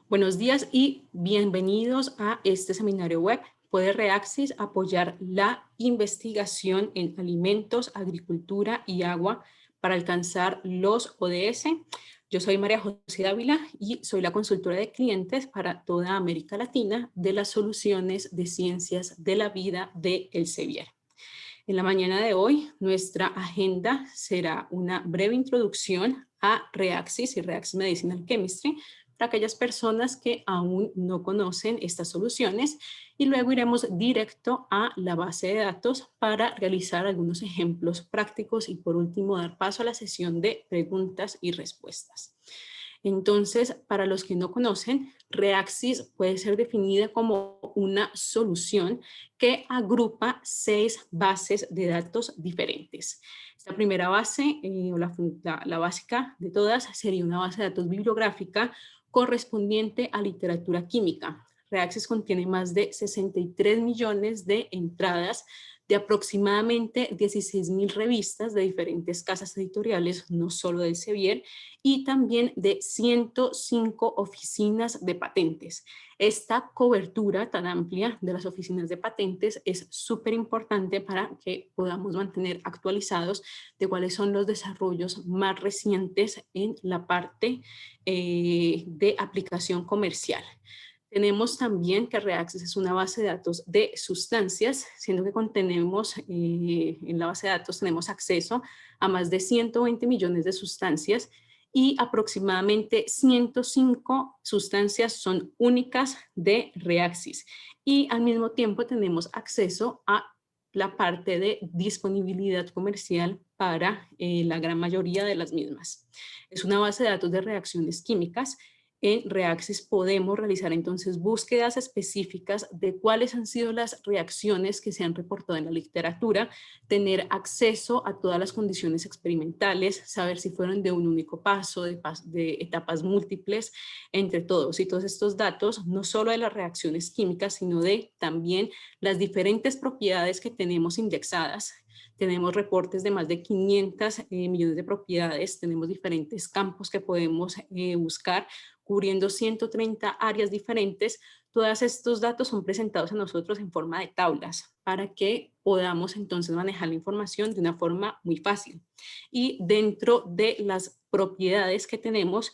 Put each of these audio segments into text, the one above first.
Buenos días y bienvenidos a este seminario web. ¿Puede Reaxys apoyar la investigación en alimentos, agricultura y agua para alcanzar los ODS? Yo soy María José Dávila y soy la consultora de clientes para toda América Latina de las soluciones de ciencias de la vida de Elsevier. En la mañana de hoy, nuestra agenda será una breve introducción a Reaxys y Reaxys Medicinal Chemistry para aquellas personas que aún no conocen estas soluciones, y luego iremos directo a la base de datos para realizar algunos ejemplos prácticos y por último dar paso a la sesión de preguntas y respuestas. Entonces, para los que no conocen, Reaxys puede ser definida como una solución que agrupa 6 bases de datos diferentes. Esta primera base, o la básica de todas, sería una base de datos bibliográfica correspondiente a literatura química. Reaxys contiene más de 63 millones de entradas de aproximadamente 16.000 revistas de diferentes casas editoriales, no solo del Elsevier, y también de 105 oficinas de patentes. Esta cobertura tan amplia de las oficinas de patentes es súper importante para que podamos mantener actualizados de cuáles son los desarrollos más recientes en la parte de aplicación comercial. Tenemos también que Reaxys es una base de datos de sustancias, siendo que contenemos, en la base de datos tenemos acceso a más de 120 millones de sustancias y aproximadamente 105 sustancias son únicas de Reaxys. Y al mismo tiempo tenemos acceso a la parte de disponibilidad comercial para la gran mayoría de las mismas. Es una base de datos de reacciones químicas. En Reaxys podemos realizar entonces búsquedas específicas de cuáles han sido las reacciones que se han reportado en la literatura, tener acceso a todas las condiciones experimentales, saber si fueron de un único paso, de etapas múltiples, entre todos. Y todos estos datos, no solo de las reacciones químicas, sino de también las diferentes propiedades que tenemos indexadas. Tenemos reportes de más de 500 millones de propiedades, tenemos diferentes campos que podemos buscar, cubriendo 130 áreas diferentes. Todos estos datos son presentados a nosotros en forma de tablas para que podamos entonces manejar la información de una forma muy fácil. Y dentro de las propiedades que tenemos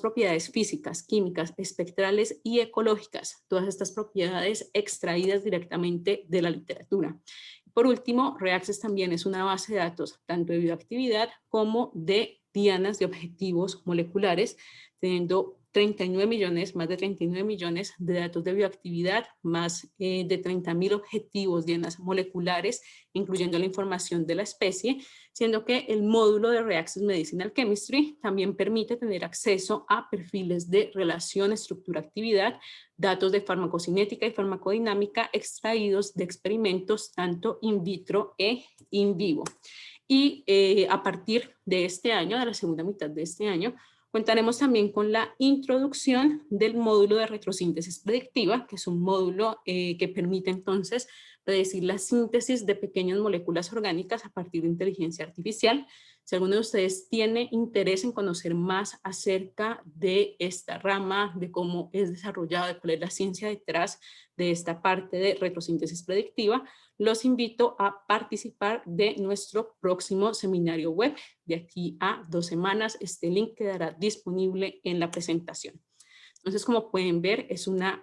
propiedades físicas, químicas, espectrales y ecológicas. Todas estas propiedades extraídas directamente de la literatura. Por último, Reaxys también es una base de datos tanto de bioactividad como de dianas de objetivos moleculares, teniendo 39 millones, más de 39 millones de datos de bioactividad, más de 30.000 objetivos dianas moleculares, incluyendo la información de la especie, siendo que el módulo de Reaxys Medicinal Chemistry también permite tener acceso a perfiles de relación, estructura, actividad, datos de farmacocinética y farmacodinámica extraídos de experimentos tanto in vitro e in vivo. Y a partir de este año, de la segunda mitad de este año, contaremos también con la introducción del módulo de retrosíntesis predictiva, que es un módulo que permite entonces predecir la síntesis de pequeñas moléculas orgánicas a partir de inteligencia artificial. Si alguno de ustedes tiene interés en conocer más acerca de esta rama, de cómo es desarrollada, de cuál es la ciencia detrás de esta parte de retrosíntesis predictiva, los invito a participar de nuestro próximo seminario web. De aquí a 2 semanas, este link quedará disponible en la presentación. Entonces, como pueden ver, es una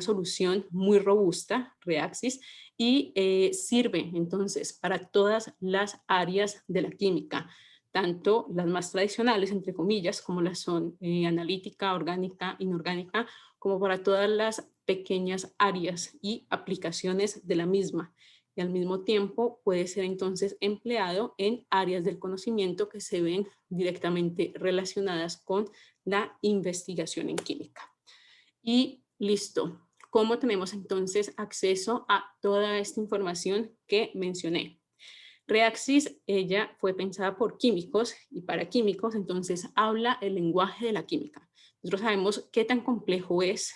solución muy robusta, Reaxys, y sirve entonces para todas las áreas de la química, tanto las más tradicionales, entre comillas, como las son analítica, orgánica, inorgánica, como para todas las pequeñas áreas y aplicaciones de la misma. Y al mismo tiempo puede ser entonces empleado en áreas del conocimiento que se ven directamente relacionadas con la investigación en química. Y listo. ¿Cómo tenemos entonces acceso a toda esta información que mencioné? Reaxys, ella fue pensada por químicos y para químicos, entonces habla el lenguaje de la química. Nosotros sabemos qué tan complejo es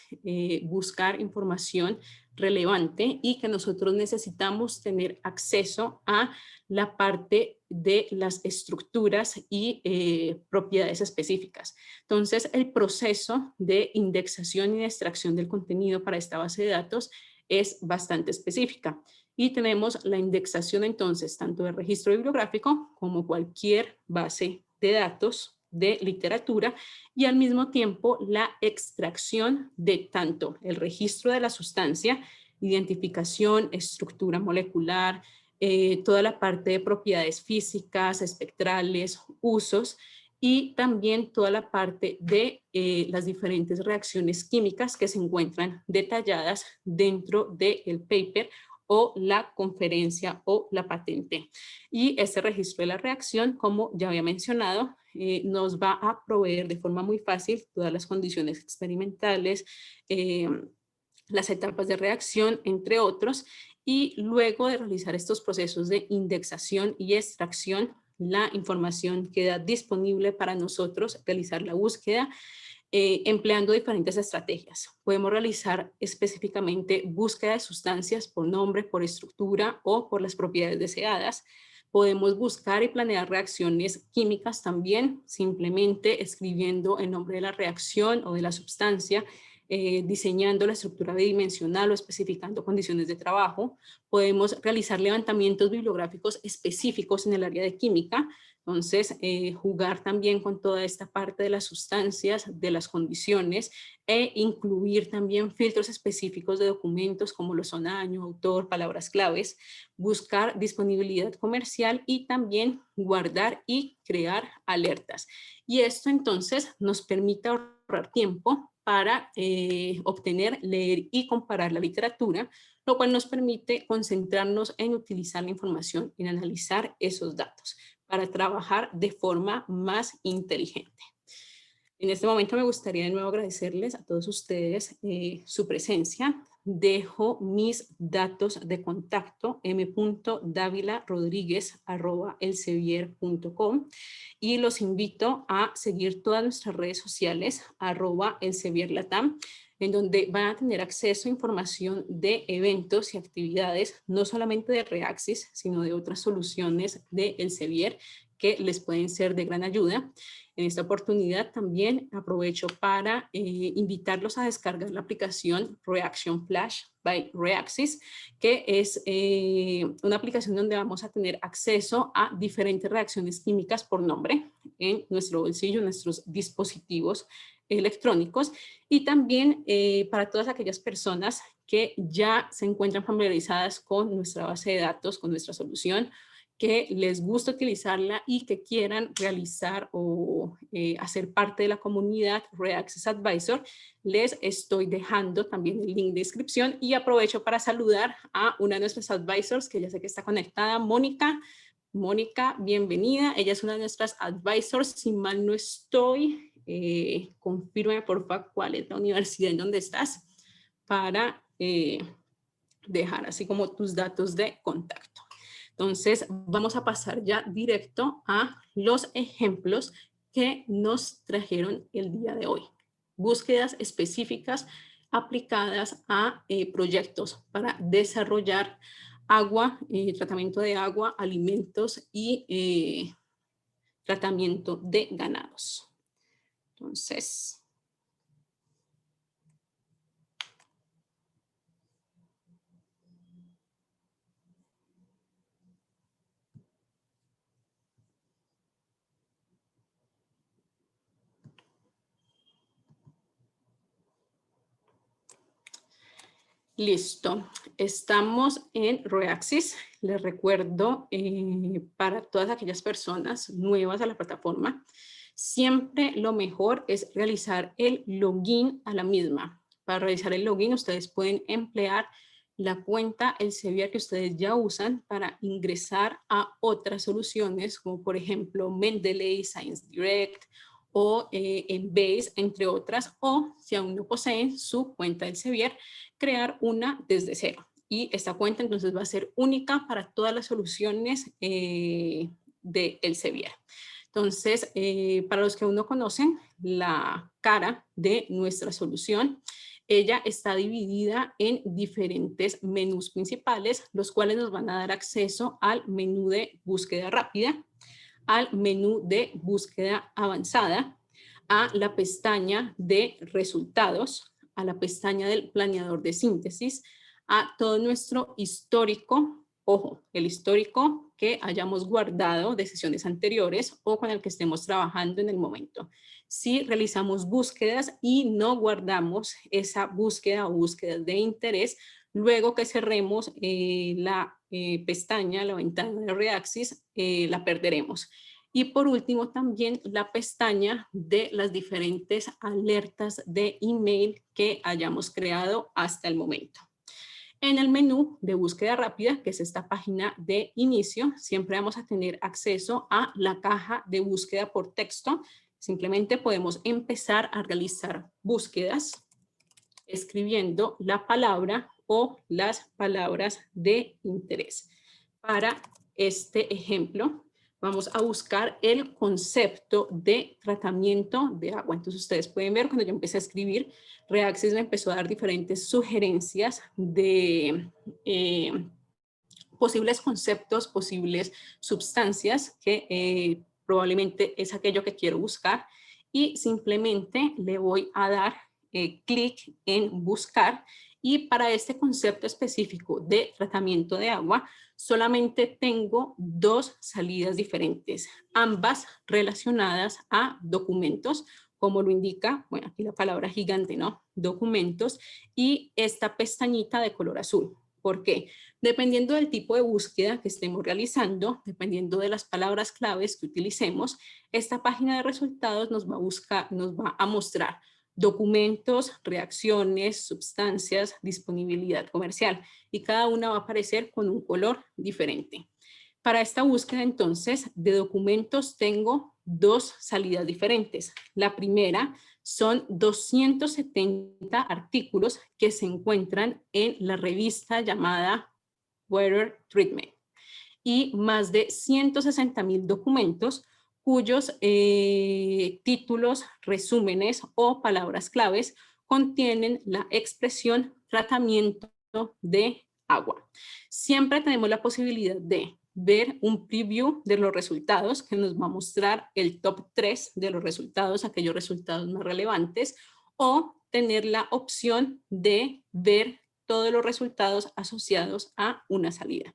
buscar información relevante y que nosotros necesitamos tener acceso a la parte de las estructuras y propiedades específicas. Entonces, el proceso de indexación y de extracción del contenido para esta base de datos es bastante específica. Y tenemos la indexación entonces tanto de registro bibliográfico como cualquier base de datos de literatura y al mismo tiempo la extracción de tanto el registro de la sustancia, identificación, estructura molecular, toda la parte de propiedades físicas, espectrales, usos y también toda la parte de las diferentes reacciones químicas que se encuentran detalladas dentro del paper o la conferencia o la patente. Y este registro de la reacción, como ya había mencionado, nos va a proveer de forma muy fácil todas las condiciones experimentales, las etapas de reacción, entre otros, y luego de realizar estos procesos de indexación y extracción, la información queda disponible para nosotros realizar la búsqueda empleando diferentes estrategias. Podemos realizar específicamente búsqueda de sustancias por nombre, por estructura o por las propiedades deseadas. Podemos buscar y planear reacciones químicas también, simplemente escribiendo el nombre de la reacción o de la sustancia, diseñando la estructura bidimensional o especificando condiciones de trabajo. Podemos realizar levantamientos bibliográficos específicos en el área de química. Entonces, jugar también con toda esta parte de las sustancias, de las condiciones e incluir también filtros específicos de documentos como lo son año, autor, palabras claves, buscar disponibilidad comercial y también guardar y crear alertas. Y esto entonces nos permite ahorrar tiempo para obtener, leer y comparar la literatura, lo cual nos permite concentrarnos en utilizar la información, en analizar esos datos para trabajar de forma más inteligente. En este momento me gustaría de nuevo agradecerles a todos ustedes su presencia. Dejo mis datos de contacto m.davilarodriguez@elsevier.com y los invito a seguir todas nuestras redes sociales @elsevierlatam, en donde van a tener acceso a información de eventos y actividades, no solamente de Reaxys, sino de otras soluciones de Elsevier que les pueden ser de gran ayuda. En esta oportunidad también aprovecho para invitarlos a descargar la aplicación Reaction Flash by Reaxys, que es una aplicación donde vamos a tener acceso a diferentes reacciones químicas por nombre en nuestro bolsillo, en nuestros dispositivos electrónicos y también para todas aquellas personas que ya se encuentran familiarizadas con nuestra base de datos, con nuestra solución, que les gusta utilizarla y que quieran realizar o hacer parte de la comunidad Reaxys Advisor, les estoy dejando también el link de inscripción y aprovecho para saludar a una de nuestras advisors que ya sé que está conectada, Mónica. Mónica, bienvenida. Ella es una de nuestras advisors, si mal no estoy. Confírmame por favor cuál es la universidad en donde estás para dejar así como tus datos de contacto. Entonces, vamos a pasar ya directo a los ejemplos que nos trajeron el día de hoy. Búsquedas específicas aplicadas a proyectos para desarrollar agua, tratamiento de agua, alimentos y tratamiento de ganados. Entonces, listo, estamos en Reaxys. Les recuerdo para todas aquellas personas nuevas a la plataforma, siempre lo mejor es realizar el login a la misma. Para realizar el login ustedes pueden emplear la cuenta Elsevier que ustedes ya usan para ingresar a otras soluciones como por ejemplo Mendeley, Science Direct o Embase, entre otras, o si aún no poseen su cuenta Elsevier, crear una desde cero. y esta cuenta entonces va a ser única para todas las soluciones de Elsevier. Entonces, para los que aún no conocen la cara de nuestra solución, ella está dividida en diferentes menús principales, los cuales nos van a dar acceso al menú de búsqueda rápida, al menú de búsqueda avanzada, a la pestaña de resultados, a la pestaña del planeador de síntesis, a todo nuestro histórico, ojo, el histórico que hayamos guardado de sesiones anteriores o con el que estemos trabajando en el momento. Si realizamos búsquedas y no guardamos esa búsqueda o búsquedas de interés, luego que cerremos la pestaña, la ventana de Reaxys, la perderemos. Y por último también la pestaña de las diferentes alertas de email que hayamos creado hasta el momento. En el menú de búsqueda rápida, que es esta página de inicio, siempre vamos a tener acceso a la caja de búsqueda por texto. Simplemente podemos empezar a realizar búsquedas escribiendo la palabra o las palabras de interés. Para este ejemplo, vamos a buscar el concepto de tratamiento de agua. Entonces ustedes pueden ver cuando yo empecé a escribir, Reaxys me empezó a dar diferentes sugerencias de posibles conceptos, posibles sustancias que probablemente es aquello que quiero buscar y simplemente le voy a dar clic en buscar y para este concepto específico de tratamiento de agua solamente tengo dos salidas diferentes, ambas relacionadas a documentos, como lo indica, bueno, aquí la palabra gigante, ¿no? Documentos y esta pestañita de color azul. ¿Por qué? Dependiendo del tipo de búsqueda que estemos realizando, dependiendo de las palabras claves que utilicemos, esta página de resultados nos va a mostrar documentos, reacciones, sustancias, disponibilidad comercial y cada una va a aparecer con un color diferente. Para esta búsqueda entonces de documentos tengo dos salidas diferentes. La primera son 270 artículos que se encuentran en la revista llamada Water Treatment y más de 160,000 documentos cuyos títulos, resúmenes o palabras claves contienen la expresión tratamiento de agua. Siempre tenemos la posibilidad de ver un preview de los resultados que nos va a mostrar el top 3 de los resultados, aquellos resultados más relevantes, o tener la opción de ver todos los resultados asociados a una salida.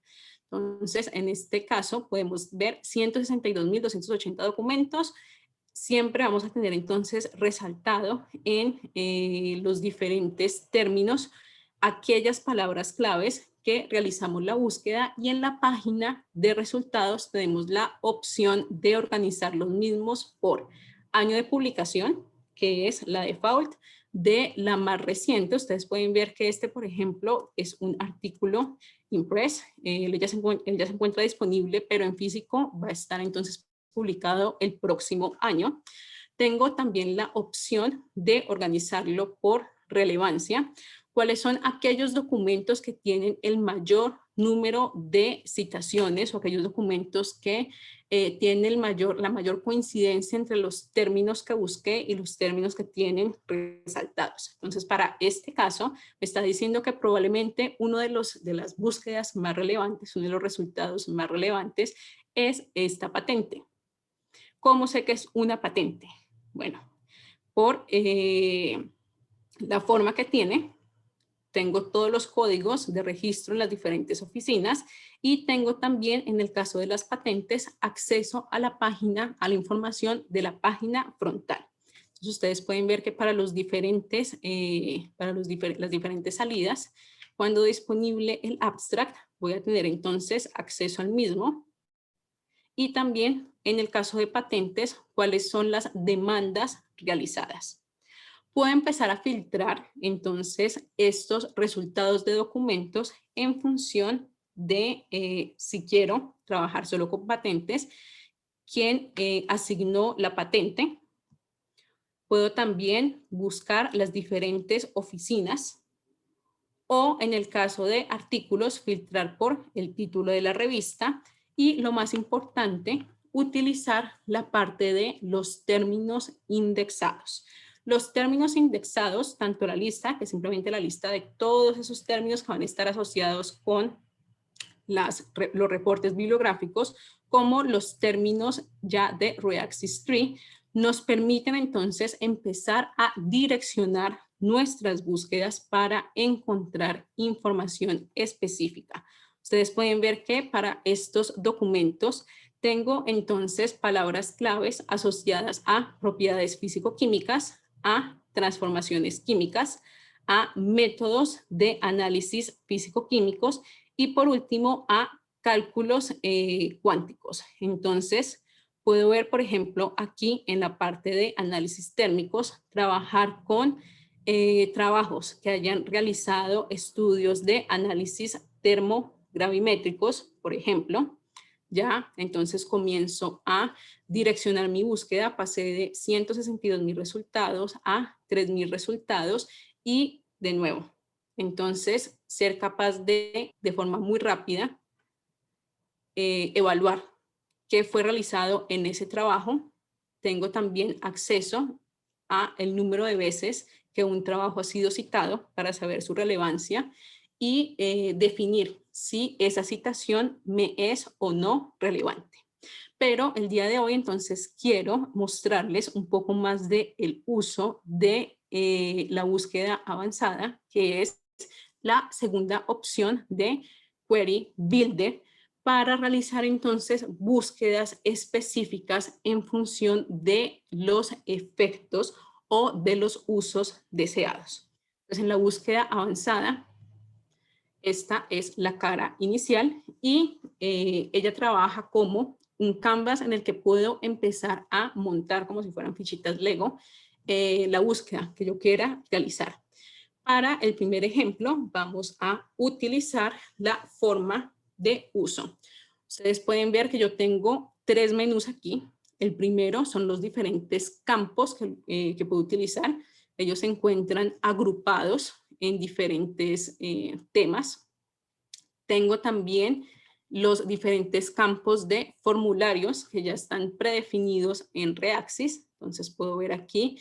Entonces, en este caso podemos ver 162,280 documentos. Siempre vamos a tener entonces resaltado en los diferentes términos aquellas palabras claves que realizamos la búsqueda y en la página de resultados tenemos la opción de organizar los mismos por año de publicación, que es la default, de la más reciente. Ustedes pueden ver que este, por ejemplo, es un artículo impress. Él ya se encuentra disponible, pero en físico va a estar entonces publicado el próximo año. Tengo también la opción de organizarlo por relevancia. ¿Cuáles son aquellos documentos que tienen el mayor número de citaciones o aquellos documentos que tienen la mayor coincidencia entre los términos que busqué y los términos que tienen resaltados? Entonces, para este caso, me está diciendo que probablemente uno de las búsquedas más relevantes, uno de los resultados más relevantes es esta patente. ¿Cómo sé que es una patente? Bueno, por la forma que tiene, tengo todos los códigos de registro en las diferentes oficinas y tengo también, en el caso de las patentes, acceso a la página, a la información de la página frontal. Entonces, ustedes pueden ver que para las diferentes salidas, cuando disponible el abstract, voy a tener entonces acceso al mismo. Y también, en el caso de patentes, cuáles son las demandas realizadas. Puedo empezar a filtrar entonces estos resultados de documentos en función de si quiero trabajar solo con patentes, quién asignó la patente. Puedo también buscar las diferentes oficinas o en el caso de artículos, filtrar por el título de la revista y lo más importante, utilizar la parte de los términos indexados. Los términos indexados, tanto la lista, que es simplemente la lista de todos esos términos que van a estar asociados con los reportes bibliográficos, como los términos ya de Reaxys Tree, nos permiten entonces empezar a direccionar nuestras búsquedas para encontrar información específica. Ustedes pueden ver que para estos documentos tengo entonces palabras claves asociadas a propiedades físico-químicas, a transformaciones químicas, a métodos de análisis físico-químicos y por último a cálculos cuánticos. Entonces, puedo ver, por ejemplo, aquí en la parte de análisis térmicos, trabajar con trabajos que hayan realizado estudios de análisis termogravimétricos, por ejemplo. Ya, entonces comienzo a direccionar mi búsqueda, pasé de 162.000 resultados a 3.000 resultados y de nuevo, entonces ser capaz de forma muy rápida, evaluar qué fue realizado en ese trabajo. Tengo también acceso a el número de veces que un trabajo ha sido citado para saber su relevancia y definir si esa citación me es o no relevante. Pero el día de hoy entonces quiero mostrarles un poco más del uso de la búsqueda avanzada, que es la segunda opción de Query Builder, para realizar entonces búsquedas específicas en función de los efectos o de los usos deseados. Entonces, en la búsqueda avanzada, esta es la cara inicial y ella trabaja como un canvas en el que puedo empezar a montar como si fueran fichitas Lego la búsqueda que yo quiera realizar. Para el primer ejemplo, vamos a utilizar la forma de uso. Ustedes pueden ver que yo tengo 3 menús aquí. El primero son los diferentes campos que puedo utilizar. Ellos se encuentran agrupados en diferentes temas. Tengo también los diferentes campos de formularios que ya están predefinidos en Reaxys. Entonces puedo ver aquí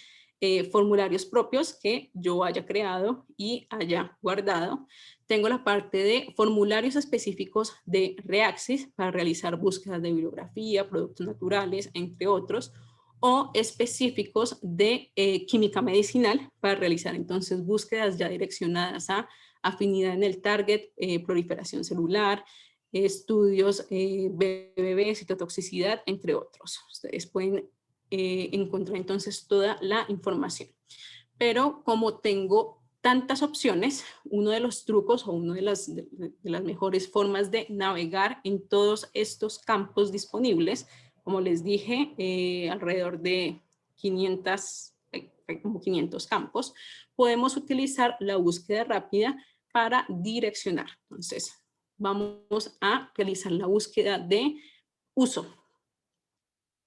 formularios propios que yo haya creado y haya guardado. Tengo la parte de formularios específicos de Reaxys para realizar búsquedas de bibliografía, productos naturales, entre otros, o específicos de química medicinal para realizar entonces búsquedas ya direccionadas a afinidad en el target, proliferación celular, estudios BBB, citotoxicidad, entre otros. Ustedes pueden encontrar entonces toda la información. Pero como tengo tantas opciones, uno de los trucos o una de las mejores formas de navegar en todos estos campos disponibles, como les dije, alrededor de 500 campos, podemos utilizar la búsqueda rápida para direccionar. Entonces, vamos a realizar la búsqueda de uso,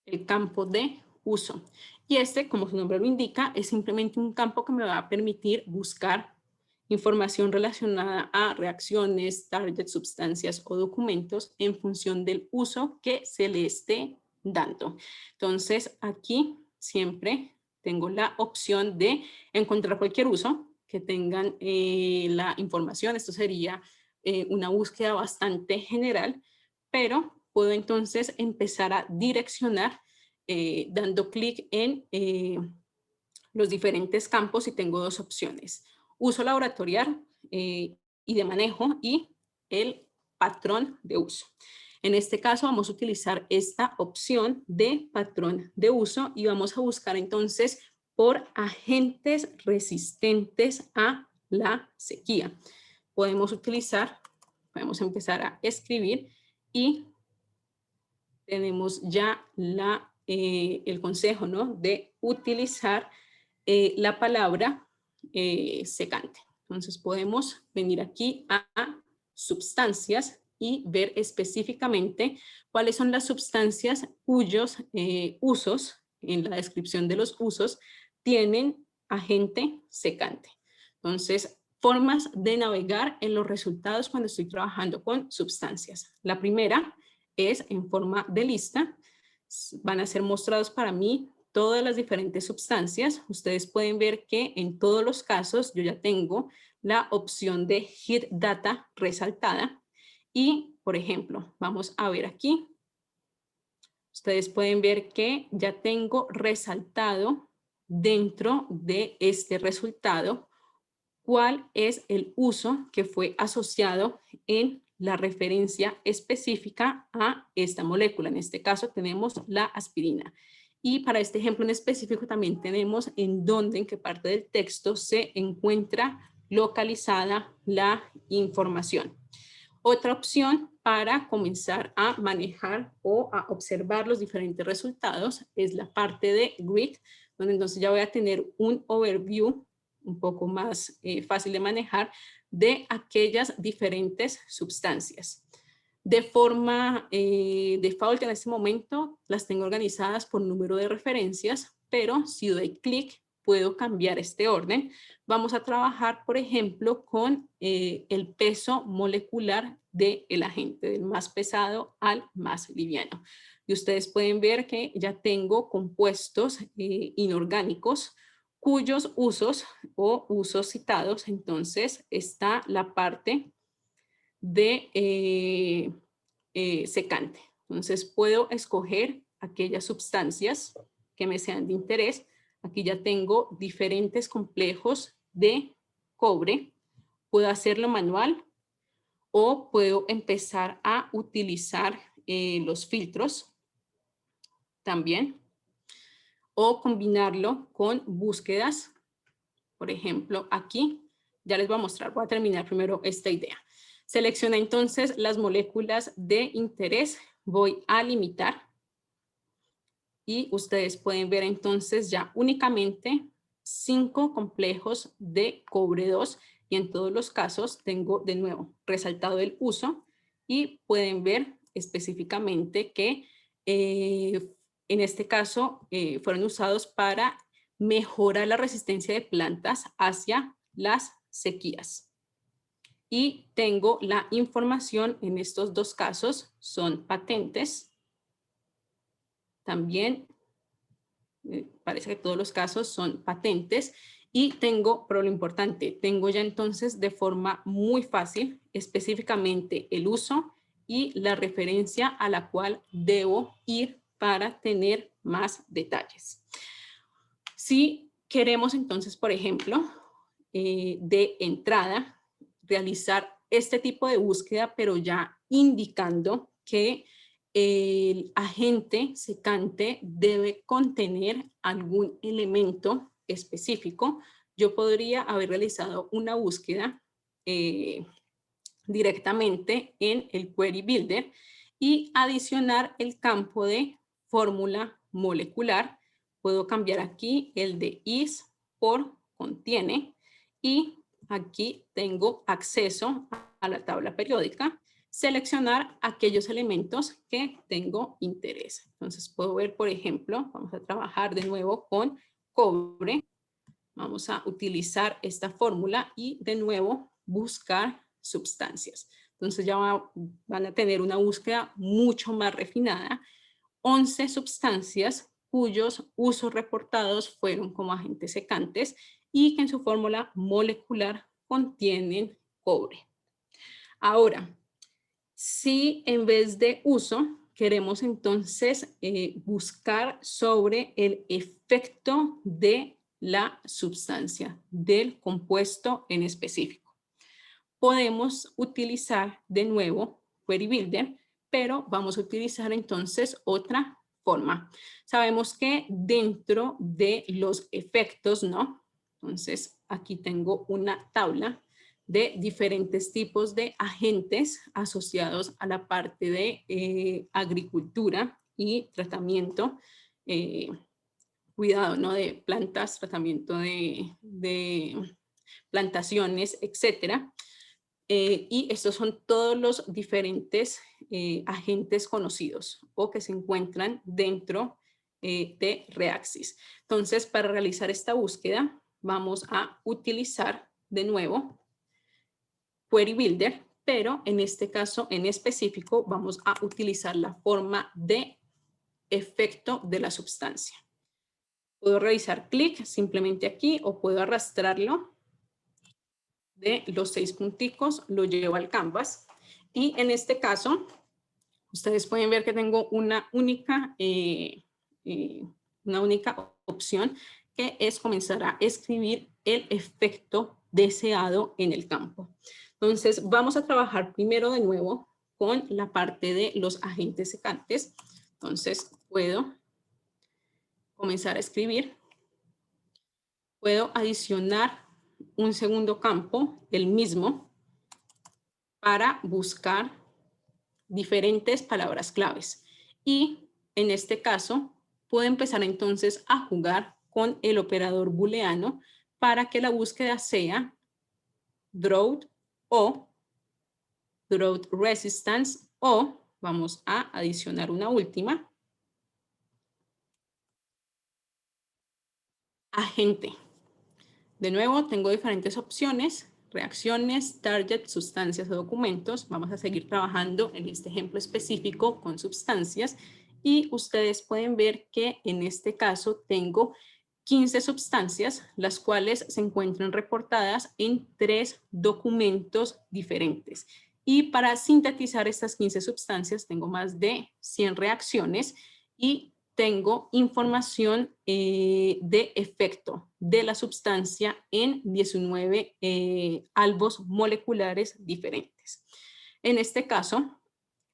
el campo de uso. Y este, como su nombre lo indica, es simplemente un campo que me va a permitir buscar información relacionada a reacciones, targets, sustancias o documentos en función del uso que se le esté dando. Entonces, aquí siempre tengo la opción de encontrar cualquier uso que tengan la información. Esto sería una búsqueda bastante general, pero puedo entonces empezar a direccionar dando clic en los diferentes campos y tengo 2 opciones. Uso laboratorial y de manejo y el patrón de uso. En este caso vamos a utilizar esta opción de patrón de uso y vamos a buscar entonces por agentes resistentes a la sequía. Podemos empezar a escribir y tenemos ya el consejo, ¿no?, de utilizar la palabra secante. Entonces podemos venir aquí a sustancias y ver específicamente cuáles son las sustancias cuyos usos, en la descripción de los usos, tienen agente secante. Entonces Formas de navegar en los resultados cuando estoy trabajando con sustancias. La primera es en forma de lista. Van a ser mostrados para mí todas las diferentes sustancias. Ustedes pueden ver que en todos los casos yo ya tengo la opción de Hit Data resaltada. Y, por ejemplo, vamos a ver aquí. Ustedes pueden ver que ya tengo resaltado dentro de este resultado cuál es el uso que fue asociado en la referencia específica a esta molécula. En este caso tenemos la aspirina. Y para este ejemplo en específico también tenemos en dónde, en qué parte del texto se encuentra localizada la información. Otra opción para comenzar a manejar o a observar los diferentes resultados es la parte de grid, donde entonces ya voy a tener un overview un poco más fácil de manejar de aquellas diferentes sustancias. De forma default en este momento las tengo organizadas por número de referencias, pero si doy clic puedo cambiar este orden. Vamos a trabajar, por ejemplo, con el peso molecular del agente, del más pesado al más liviano. Y ustedes pueden ver que ya tengo compuestos inorgánicos cuyos usos o usos citados. Entonces está la parte de secante. Entonces puedo escoger aquellas sustancias que me sean de interés. Aquí ya tengo diferentes complejos de cobre. Puedo hacerlo manual o puedo empezar a utilizar los filtros también o combinarlo con búsquedas. Por ejemplo, aquí ya les voy a mostrar, voy a terminar primero esta idea. Selecciona entonces las moléculas de interés, voy a limitar y ustedes pueden ver entonces ya únicamente 5 complejos de cobre 2 y en todos los casos tengo de nuevo resaltado el uso y pueden ver específicamente que en este caso fueron usados para mejorar la resistencia de plantas hacia las sequías. Y tengo la información en estos dos casos, son patentes. También parece que todos los casos son patentes. Y tengo, pero lo importante, tengo ya entonces de forma muy fácil específicamente el uso y la referencia a la cual debo ir para tener más detalles. Si queremos entonces, por ejemplo, de entrada, realizar este tipo de búsqueda, pero ya indicando que el agente secante debe contener algún elemento específico, yo podría haber realizado una búsqueda directamente en el Query Builder y adicionar el campo de fórmula molecular. Puedo cambiar aquí el de is por contiene y aquí tengo acceso a la tabla periódica, seleccionar aquellos elementos que tengo interés. Entonces puedo ver, por ejemplo, vamos a trabajar de nuevo con cobre. Vamos a utilizar esta fórmula y de nuevo buscar sustancias. Entonces ya van a tener una búsqueda mucho más refinada. 11 sustancias cuyos usos reportados fueron como agentes secantes y que en su fórmula molecular contienen cobre. Ahora, si en vez de uso queremos entonces buscar sobre el efecto de la sustancia, del compuesto en específico, podemos utilizar de nuevo Query Builder, pero vamos a utilizar entonces otra forma. Sabemos que dentro de los efectos, ¿no? Entonces aquí tengo una tabla de diferentes tipos de agentes asociados a la parte de agricultura y tratamiento, cuidado, ¿no? De plantas, tratamiento de plantaciones, etcétera. Y estos son todos los diferentes agentes conocidos o que se encuentran dentro de Reaxys. Entonces, para realizar esta búsqueda, vamos a utilizar de nuevo Query Builder, pero en este caso en específico vamos a utilizar la forma de efecto de la sustancia. Puedo realizar clic simplemente aquí o puedo arrastrarlo de los 6 punticos, lo llevo al canvas y en este caso ustedes pueden ver que tengo una única opción que es comenzar a escribir el efecto deseado en el campo. Entonces vamos a trabajar primero de nuevo con la parte de los agentes secantes. Entonces puedo comenzar a escribir. Puedo adicionar un segundo campo, el mismo, para buscar diferentes palabras claves. Y en este caso, puedo empezar entonces a jugar con el operador booleano para que la búsqueda sea drought o drought resistance o vamos a adicionar una última, agente. De nuevo, tengo diferentes opciones, reacciones, target, sustancias o documentos. Vamos a seguir trabajando en este ejemplo específico con sustancias y ustedes pueden ver que en este caso tengo 15 sustancias, las cuales se encuentran reportadas en 3 documentos diferentes. Y para sintetizar estas 15 sustancias tengo más de 100 reacciones y tengo información de efecto de la sustancia en 19 albos moleculares diferentes. En este caso,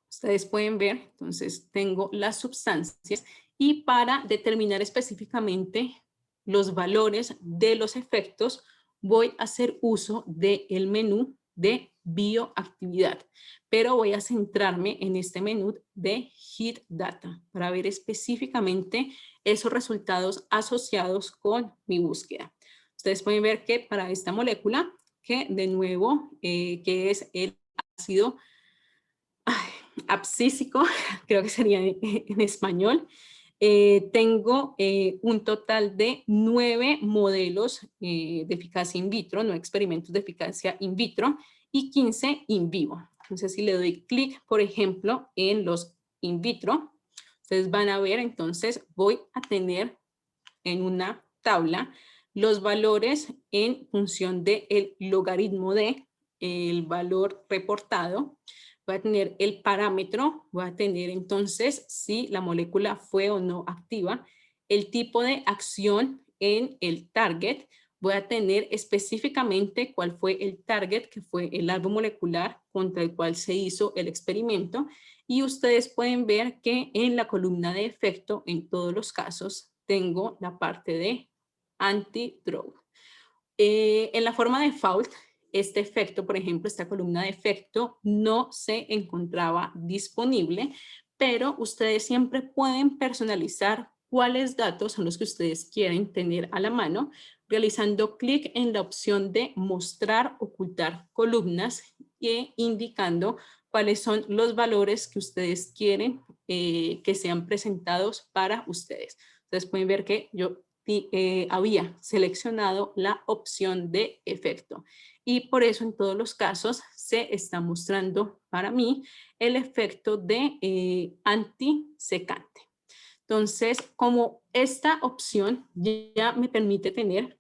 ustedes pueden ver, entonces tengo las sustancias y para determinar específicamente los valores de los efectos, voy a hacer uso del menú de bioactividad, pero voy a centrarme en este menú de Heat Data para ver específicamente esos resultados asociados con mi búsqueda. Ustedes pueden ver que para esta molécula, que de nuevo, que es el ácido abscísico, creo que sería en español, tengo un total de 9 modelos de eficacia in vitro, 9 experimentos de eficacia in vitro y 15 in vivo. Entonces, si le doy clic, por ejemplo, en los in vitro, ustedes van a ver, entonces voy a tener en una tabla los valores en función del logaritmo de el valor reportado. Voy a tener el parámetro, voy a tener entonces si la molécula fue o no activa, el tipo de acción en el target, voy a tener específicamente cuál fue el target, que fue el árbol molecular contra el cual se hizo el experimento, y ustedes pueden ver que en la columna de efecto, en todos los casos, tengo la parte de anti-drought. En la forma de default, este efecto, por ejemplo, esta columna de efecto no se encontraba disponible, pero ustedes siempre pueden personalizar cuáles datos son los que ustedes quieren tener a la mano, realizando clic en la opción de mostrar, ocultar columnas e indicando cuáles son los valores que ustedes quieren que sean presentados para ustedes. Ustedes pueden ver que yo había seleccionado la opción de efecto y por eso en todos los casos se está mostrando para mí el efecto de antisecante. Entonces, como esta opción ya me permite tener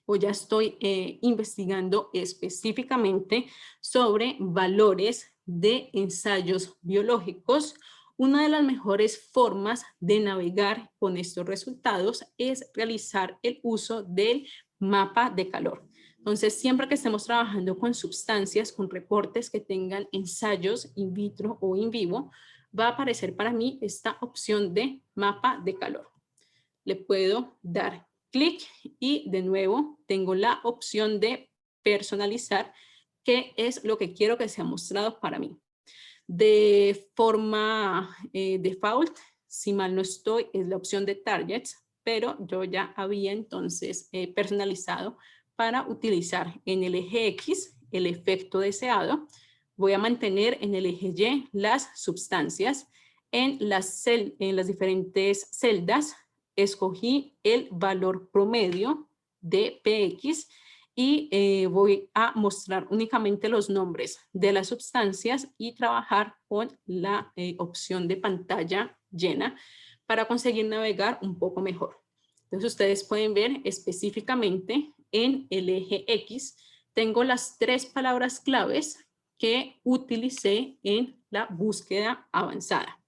o ya estoy investigando específicamente sobre valores de ensayos biológicos, una de las mejores formas de navegar con estos resultados es realizar el uso del mapa de calor. Entonces, siempre que estemos trabajando con sustancias, con reportes que tengan ensayos in vitro o in vivo, va a aparecer para mí esta opción de mapa de calor. Le puedo dar clic y de nuevo tengo la opción de personalizar qué es lo que quiero que sea mostrado para mí. De forma default, si mal no estoy, es la opción de targets, pero yo ya había entonces personalizado para utilizar en el eje X el efecto deseado. Voy a mantener en el eje Y las sustancias. En las diferentes celdas escogí el valor promedio de PX y voy a mostrar únicamente los nombres de las sustancias y trabajar con la opción de pantalla llena para conseguir navegar un poco mejor. Entonces ustedes pueden ver específicamente en el eje X, tengo las 3 palabras claves que utilicé en la búsqueda avanzada.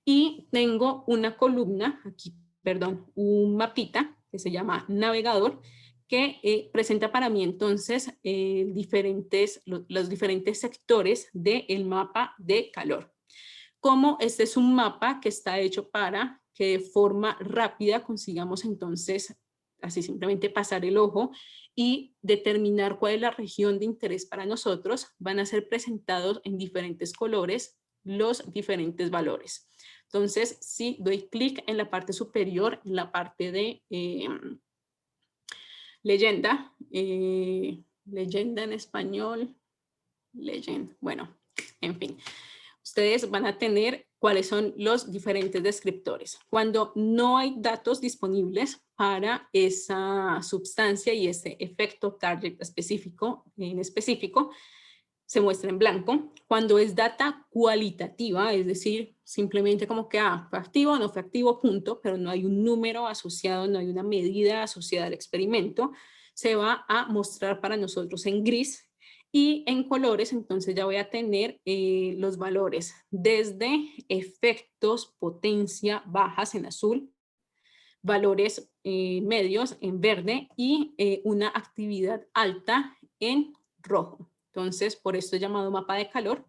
Y tengo una columna, aquí, perdón, un mapita que se llama navegador, que presenta para mí entonces los diferentes sectores del mapa de calor. Como este es un mapa que está hecho para que de forma rápida consigamos entonces así simplemente pasar el ojo y determinar cuál es la región de interés para nosotros, van a ser presentados en diferentes colores los diferentes valores. Entonces, si doy clic en la parte superior, en la parte de leyenda, leyenda en español, bueno, en fin. Ustedes van a tener cuáles son los diferentes descriptores. Cuando no hay datos disponibles para esa sustancia y ese efecto target específico, se muestra en blanco. Cuando es data cualitativa, es decir, simplemente como que fue activo, no fue activo, punto, pero no hay un número asociado, no hay una medida asociada al experimento, se va a mostrar para nosotros en gris. Y en colores, entonces ya voy a tener los valores desde efectos, potencia bajas en azul, valores medios en verde y una actividad alta en rojo. Entonces, por esto es llamado mapa de calor.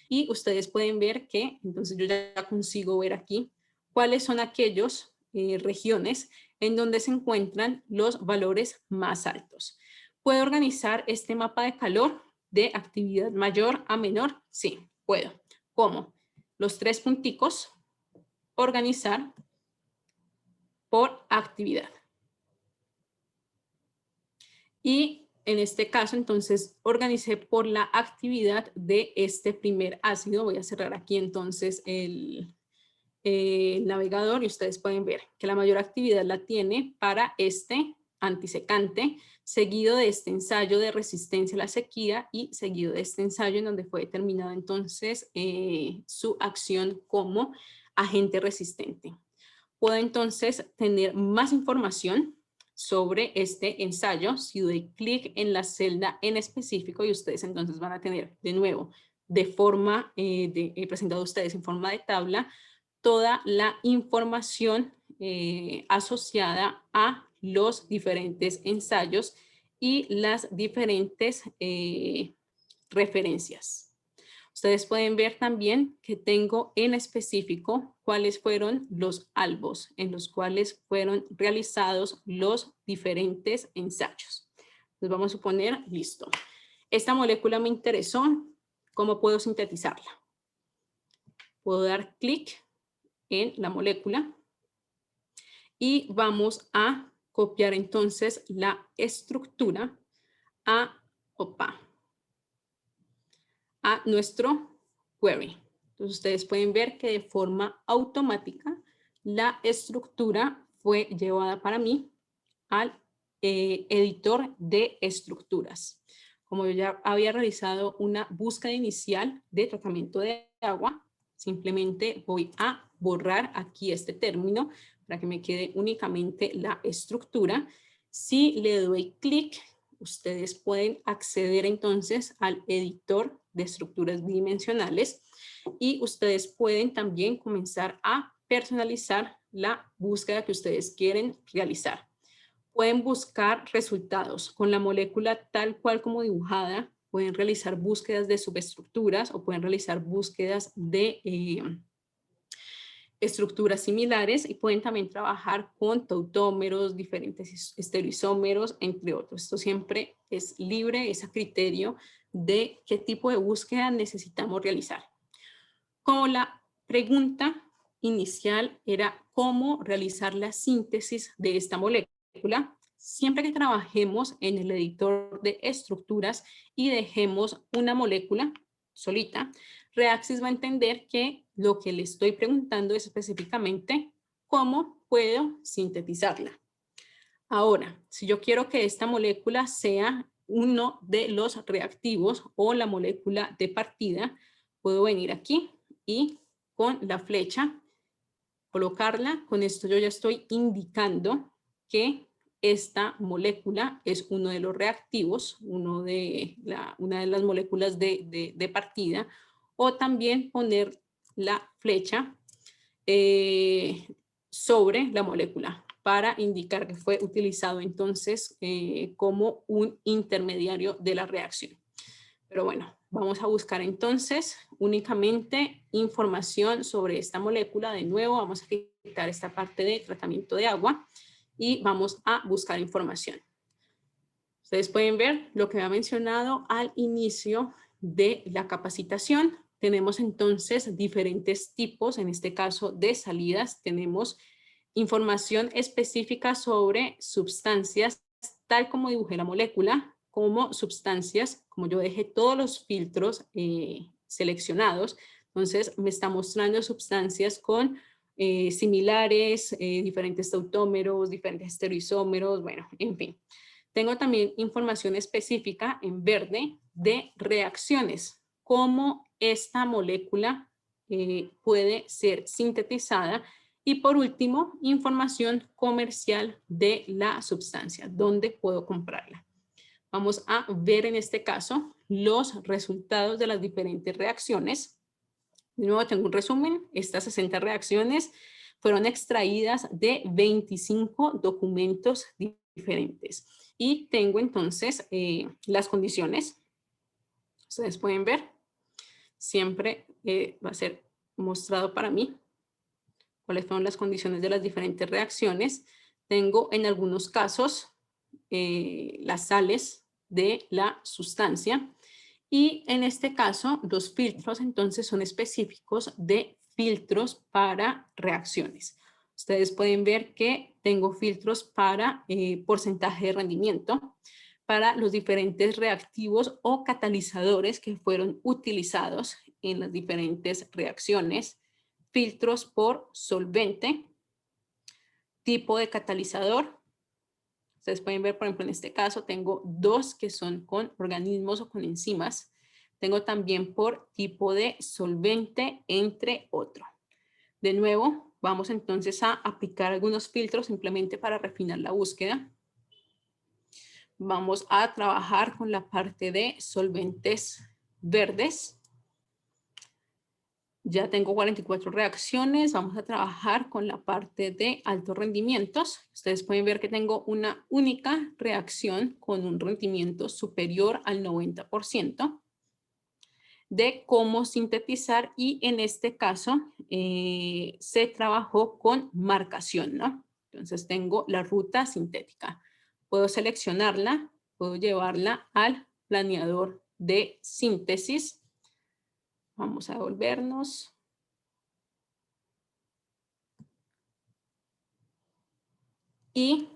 Y ustedes pueden ver que, entonces yo ya consigo ver aquí cuáles son aquellos regiones en donde se encuentran los valores más altos. ¿Puedo organizar este mapa de calor de actividad mayor a menor? Sí, puedo. ¿Cómo? Los 3 punticos, organizar por actividad. Y en este caso, entonces, organicé por la actividad de este primer ácido. Voy a cerrar aquí entonces el navegador y ustedes pueden ver que la mayor actividad la tiene para este antisecante, seguido de este ensayo de resistencia a la sequía y seguido de este ensayo en donde fue determinado entonces su acción como agente resistente. Puedo entonces tener más información sobre este ensayo si doy clic en la celda en específico y ustedes entonces van a tener de nuevo de forma, presentado a ustedes en forma de tabla, toda la información asociada a los diferentes ensayos y las diferentes referencias. Ustedes pueden ver también que tengo en específico cuáles fueron los albos en los cuales fueron realizados los diferentes ensayos. Entonces vamos a suponer, listo. Esta molécula me interesó, ¿cómo puedo sintetizarla? Puedo dar clic en la molécula y vamos a copiar entonces la estructura a nuestro query. Entonces ustedes pueden ver que de forma automática la estructura fue llevada para mí al editor de estructuras. Como yo ya había realizado una búsqueda inicial de tratamiento de agua, simplemente voy a borrar aquí este término para que me quede únicamente la estructura. Si le doy clic, ustedes pueden acceder entonces al editor de estructuras bidimensionales y ustedes pueden también comenzar a personalizar la búsqueda que ustedes quieren realizar. Pueden buscar resultados con la molécula tal cual como dibujada, pueden realizar búsquedas de subestructuras o pueden realizar búsquedas de estructuras similares y pueden también trabajar con tautómeros, diferentes estereoisómeros, entre otros. Esto siempre es libre, es a criterio de qué tipo de búsqueda necesitamos realizar. Como la pregunta inicial era cómo realizar la síntesis de esta molécula, siempre que trabajemos en el editor de estructuras y dejemos una molécula solita, Reaxys va a entender que lo que le estoy preguntando es específicamente cómo puedo sintetizarla. Ahora, si yo quiero que esta molécula sea uno de los reactivos o la molécula de partida, puedo venir aquí y con la flecha colocarla. Con esto yo ya estoy indicando que esta molécula es uno de los reactivos, una de las moléculas de partida, o también poner la flecha sobre la molécula para indicar que fue utilizado entonces como un intermediario de la reacción. Pero bueno, vamos a buscar entonces únicamente información sobre esta molécula. De nuevo, vamos a quitar esta parte de tratamiento de agua y vamos a buscar información. Ustedes pueden ver lo que había mencionado al inicio de la capacitación. Tenemos entonces diferentes tipos, en este caso de salidas. Tenemos información específica sobre sustancias, tal como dibujé la molécula, como sustancias, como yo dejé todos los filtros seleccionados. Entonces me está mostrando sustancias con similares, diferentes tautómeros, diferentes estereoisómeros, bueno, en fin. Tengo también información específica en verde de reacciones, cómo esta molécula puede ser sintetizada. Y por último, información comercial de la sustancia, dónde puedo comprarla. Vamos a ver en este caso los resultados de las diferentes reacciones. De nuevo tengo un resumen. Estas 60 reacciones fueron extraídas de 25 documentos diferentes. Y tengo entonces las condiciones. Ustedes pueden ver, siempre va a ser mostrado para mí cuáles son las condiciones de las diferentes reacciones. Tengo en algunos casos las sales de la sustancia y en este caso los filtros entonces son específicos de filtros para reacciones. Ustedes pueden ver que tengo filtros para porcentaje de rendimiento, para los diferentes reactivos o catalizadores que fueron utilizados en las diferentes reacciones, filtros por solvente, tipo de catalizador. Ustedes pueden ver, por ejemplo, en este caso tengo dos que son con organismos o con enzimas. Tengo también por tipo de solvente, entre otros. De nuevo, vamos entonces a aplicar algunos filtros simplemente para refinar la búsqueda. Vamos a trabajar con la parte de solventes verdes. Ya tengo 44 reacciones. Vamos a trabajar con la parte de altos rendimientos. Ustedes pueden ver que tengo una única reacción con un rendimiento superior al 90% de cómo sintetizar y en este caso se trabajó con marcación, ¿no? Entonces tengo la ruta sintética. Puedo seleccionarla, puedo llevarla al planeador de síntesis. Vamos a devolvernos. Y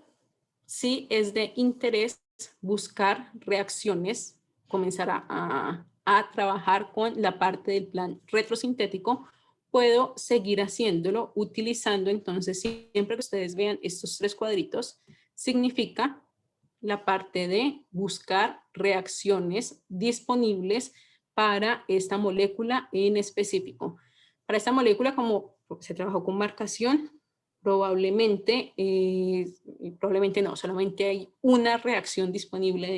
si es de interés buscar reacciones, comenzar a trabajar con la parte del plan retrosintético, puedo seguir haciéndolo utilizando entonces siempre que ustedes vean estos tres cuadritos, significa la parte de buscar reacciones disponibles para esta molécula en específico. Para esta molécula, como se trabajó con marcación, probablemente no, solamente hay una reacción disponible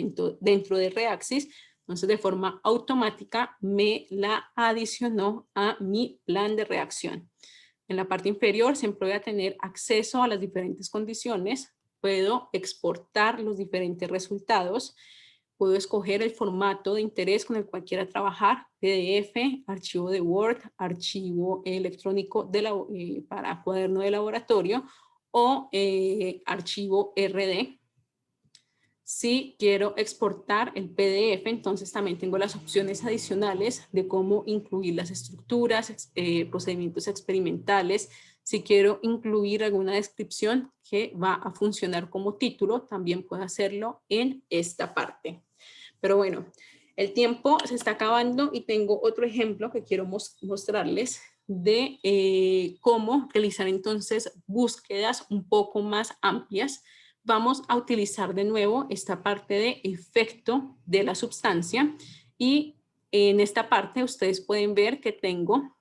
dentro de Reaxys, entonces de forma automática me la adicionó a mi plan de reacción. En la parte inferior siempre voy a tener acceso a las diferentes condiciones, puedo exportar los diferentes resultados, puedo escoger el formato de interés con el cual quiera trabajar, PDF, archivo de Word, archivo electrónico para cuaderno de laboratorio o archivo RD. Si quiero exportar el PDF, entonces también tengo las opciones adicionales de cómo incluir las estructuras, procedimientos experimentales. Si quiero incluir alguna descripción que va a funcionar como título, también puedo hacerlo en esta parte. Pero bueno, el tiempo se está acabando y tengo otro ejemplo que quiero mostrarles de cómo realizar entonces búsquedas un poco más amplias vamos a utilizar de nuevo esta parte de efecto de la sustancia y en esta parte ustedes pueden ver que tengo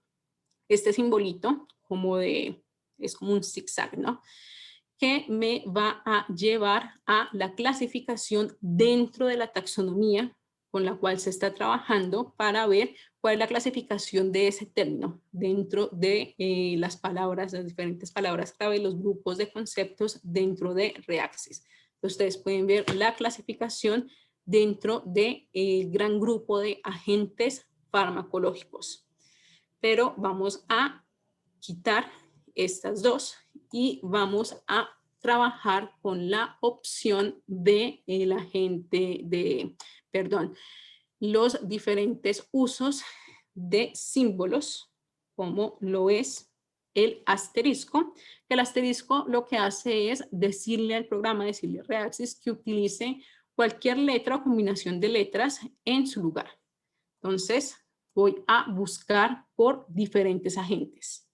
este simbolito es como un zigzag, ¿no? Que me va a llevar a la clasificación dentro de la taxonomía con la cual se está trabajando para ver cuál es la clasificación de ese término dentro de las palabras, las diferentes palabras clave, los grupos de conceptos dentro de Reaxys. Ustedes pueden ver la clasificación dentro del gran grupo de agentes farmacológicos. Pero vamos a quitar estas dos y vamos a trabajar con la opción de el agente de, perdón, los diferentes usos de símbolos, como lo es el asterisco. El asterisco lo que hace es decirle al programa, decirle a Reaxys que utilice cualquier letra o combinación de letras en su lugar. Entonces, voy a buscar por diferentes agentes.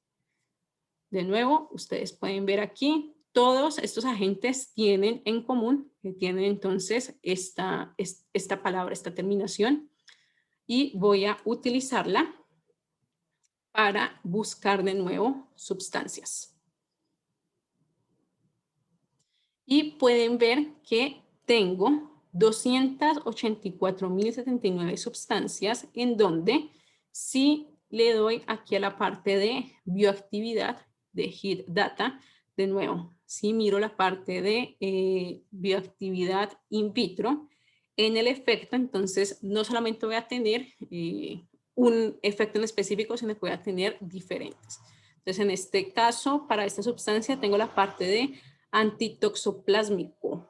De nuevo, ustedes pueden ver aquí, todos estos agentes tienen en común, que tienen entonces esta palabra, esta terminación, y voy a utilizarla para buscar de nuevo sustancias. Y pueden ver que tengo 284.079 sustancias en donde si le doy aquí a la parte de bioactividad de Heat Data, de nuevo, si miro la parte de bioactividad in vitro, en el efecto, entonces no solamente voy a tener un efecto en específico, sino que voy a tener diferentes. Entonces, en este caso, para esta sustancia tengo la parte de antitoxoplásmico.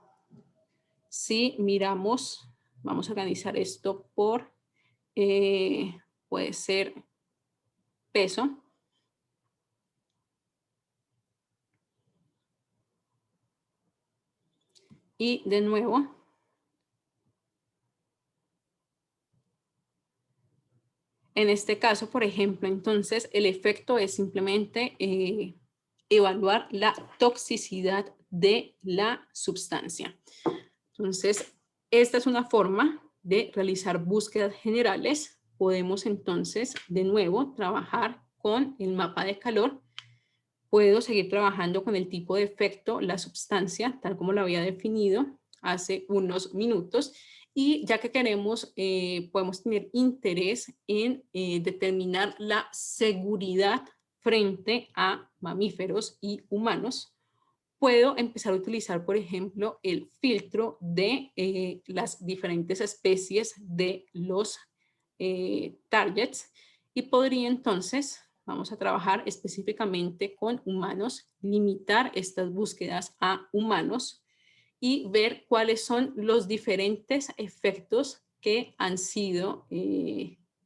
Si miramos, vamos a organizar esto por, puede ser peso. Y de nuevo, en este caso, por ejemplo, entonces el efecto es simplemente evaluar la toxicidad de la sustancia. Entonces, esta es una forma de realizar búsquedas generales. Podemos entonces, de nuevo, trabajar con el mapa de calor. Puedo seguir trabajando con el tipo de efecto, la sustancia, tal como lo había definido hace unos minutos. Y ya que queremos, podemos tener interés en determinar la seguridad frente a mamíferos y humanos, puedo empezar a utilizar, por ejemplo, el filtro de las diferentes especies de los targets y podría entonces, vamos a trabajar específicamente con humanos, limitar estas búsquedas a humanos y ver cuáles son los diferentes efectos que han sido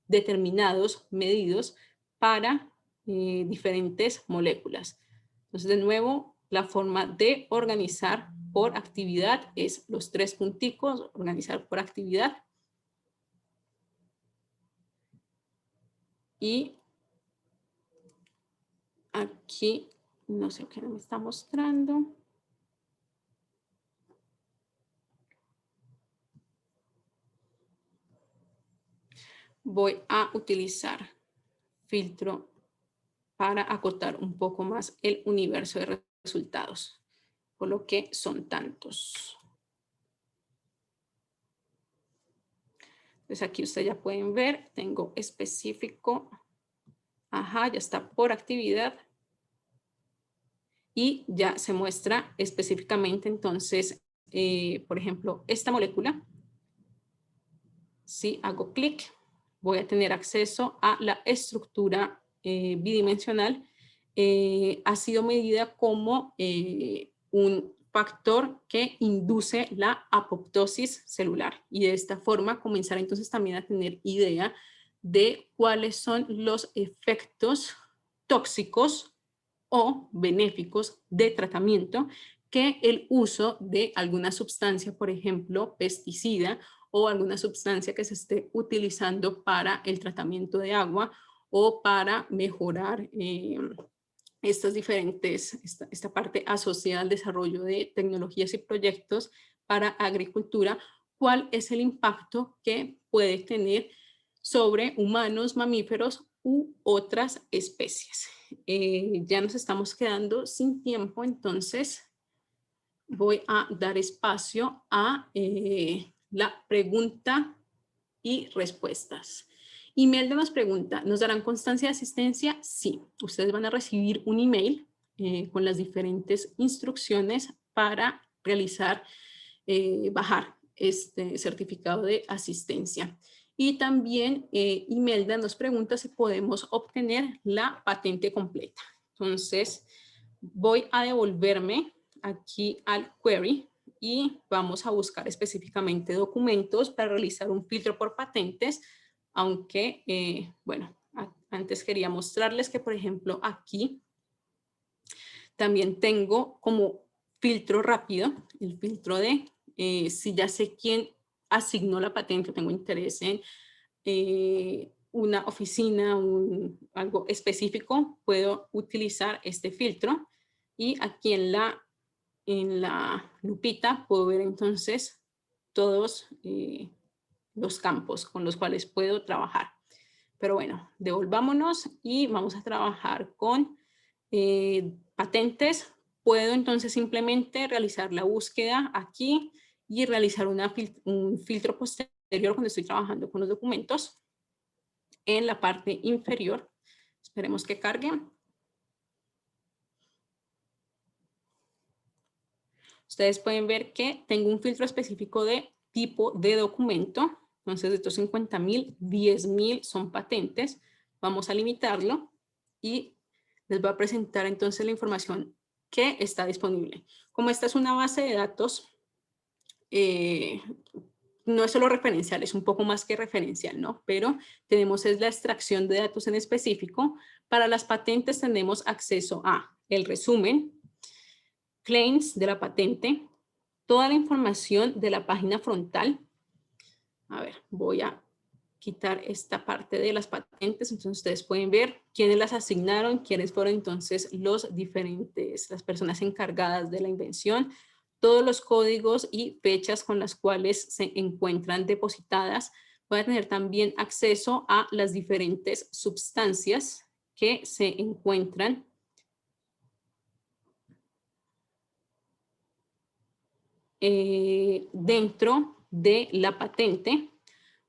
determinados, medidos para diferentes moléculas. Entonces, de nuevo, la forma de organizar por actividad es los 3 punticos, organizar por actividad. Y aquí, no sé qué me está mostrando. Voy a utilizar filtro para acotar un poco más el universo de resultados, por lo que son tantos. Entonces aquí ustedes ya pueden ver, tengo específico, ajá, ya está por actividad y ya se muestra específicamente entonces, por ejemplo, esta molécula. Si hago clic, voy a tener acceso a la estructura bidimensional. Ha sido medida como un factor que induce la apoptosis celular y de esta forma comenzar entonces también a tener idea de cuáles son los efectos tóxicos o benéficos de tratamiento que el uso de alguna sustancia, por ejemplo, pesticida o alguna sustancia que se esté utilizando para el tratamiento de agua o para mejorar estas diferentes, esta parte asociada al desarrollo de tecnologías y proyectos para agricultura, cuál es el impacto que puede tener sobre humanos, mamíferos u otras especies. Ya nos estamos quedando sin tiempo, entonces voy a dar espacio a la pregunta y respuestas. Imelda nos pregunta, ¿nos darán constancia de asistencia? Sí, ustedes van a recibir un email con las diferentes instrucciones para realizar, bajar este certificado de asistencia. Y también Imelda nos pregunta si podemos obtener la patente completa. Entonces, voy a devolverme aquí al query y vamos a buscar específicamente documentos para realizar un filtro por patentes, aunque, bueno, antes quería mostrarles que, por ejemplo, aquí también tengo como filtro rápido, el filtro de si ya sé quién asignó la patente, tengo interés en una oficina, algo específico, puedo utilizar este filtro y aquí en la lupita puedo ver entonces todos los campos con los cuales puedo trabajar. Pero bueno, devolvámonos y vamos a trabajar con patentes. Puedo entonces simplemente realizar la búsqueda aquí y realizar un filtro posterior cuando estoy trabajando con los documentos en la parte inferior. Esperemos que cargue. Ustedes pueden ver que tengo un filtro específico de tipo de documento. Entonces, de estos 50,000, 10,000 son patentes. Vamos a limitarlo y les voy a presentar entonces la información que está disponible. Como esta es una base de datos, no es solo referencial, es un poco más que referencial, ¿no? Pero tenemos es la extracción de datos en específico. Para las patentes tenemos acceso a el resumen, claims de la patente, toda la información de la página frontal. A ver, voy a quitar esta parte de las patentes, entonces ustedes pueden ver quiénes las asignaron, quiénes fueron entonces las personas encargadas de la invención, todos los códigos y fechas con las cuales se encuentran depositadas. Voy a tener también acceso a las diferentes sustancias que se encuentran dentro de la patente.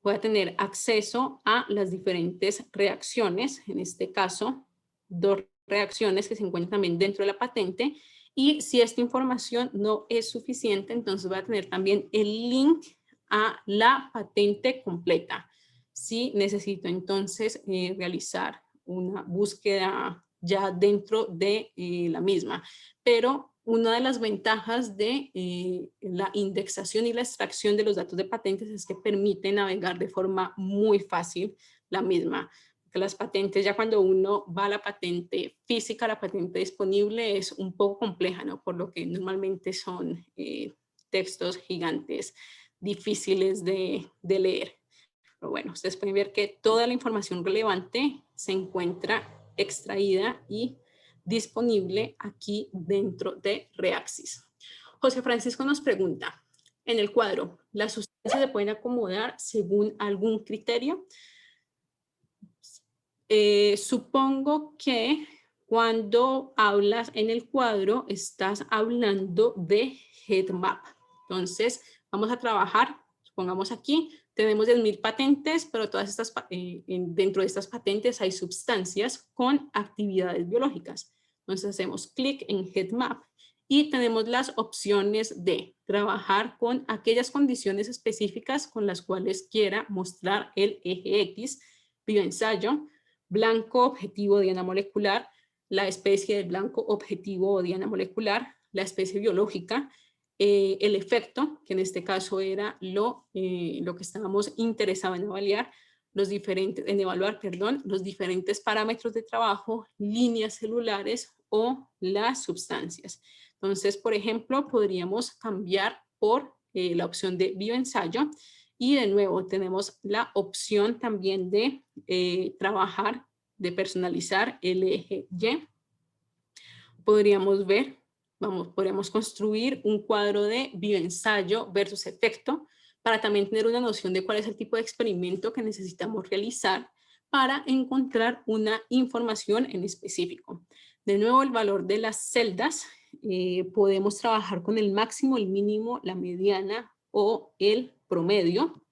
Voy a tener acceso a las diferentes reacciones, en este caso, 2 reacciones que se encuentran también dentro de la patente. Y si esta información no es suficiente, entonces voy a tener también el link a la patente completa. Si necesito entonces realizar una búsqueda ya dentro de la misma. Pero una de las ventajas de la indexación y la extracción de los datos de patentes es que permite navegar de forma muy fácil la misma. Porque las patentes, ya cuando uno va a la patente física, la patente disponible es un poco compleja, ¿no? Por lo que normalmente son textos gigantes, difíciles de leer. Pero bueno, ustedes pueden ver que toda la información relevante se encuentra extraída y disponible aquí dentro de Reaxys. José Francisco nos pregunta, en el cuadro, ¿las sustancias se pueden acomodar según algún criterio? Supongo que cuando hablas en el cuadro, estás hablando de headmap. Entonces, vamos a trabajar, supongamos aquí, tenemos 10,000 patentes, pero todas estas, dentro de estas patentes hay sustancias con actividades biológicas. Entonces, hacemos clic en headmap y tenemos las opciones de trabajar con aquellas condiciones específicas con las cuales quiera mostrar el eje X, bioensayo, blanco objetivo diana molecular, la especie de blanco objetivo o diana molecular, la especie biológica, el efecto, que en este caso era lo que estábamos interesados en evaluar, los diferentes parámetros de trabajo, líneas celulares o las sustancias. Entonces, por ejemplo, podríamos cambiar por la opción de bioensayo. Y de nuevo tenemos la opción también de trabajar, de personalizar el eje Y. podríamos ver, podríamos construir un cuadro de bioensayo versus efecto para también tener una noción de cuál es el tipo de experimento que necesitamos realizar para encontrar una información en específico. De nuevo, el valor de las celdas, podemos trabajar con el máximo, el mínimo, la mediana o el promedio.